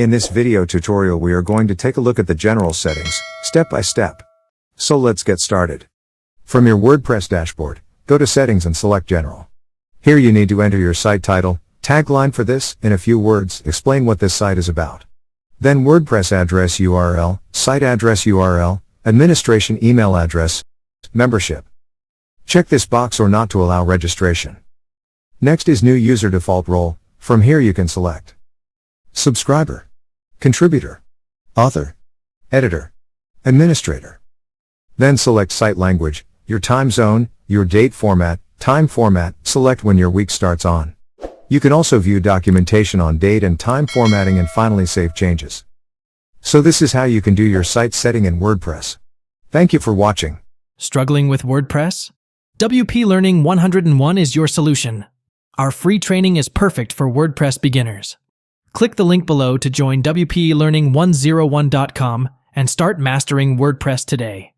In this video tutorial we are going to take a look at the general settings, step by step. So let's get started. From your WordPress dashboard, go to Settings and select General. Here you need to enter your site title, tagline for this, in a few words, explain what this site is about. Then WordPress address URL, site address URL, administration email address, membership. Check this box or not to allow registration. Next is new user default role. From here you can select subscriber, contributor, author, editor, administrator. Then select site language, your time zone, your date format, time format, select when your week starts on. You can also view documentation on date and time formatting and finally save changes. So this is how you can do your site setting in WordPress. Thank you for watching. Struggling with WordPress? WP Learning 101 is your solution. Our free training is perfect for WordPress beginners. Click the link below to join WPLearning101.com and start mastering WordPress today.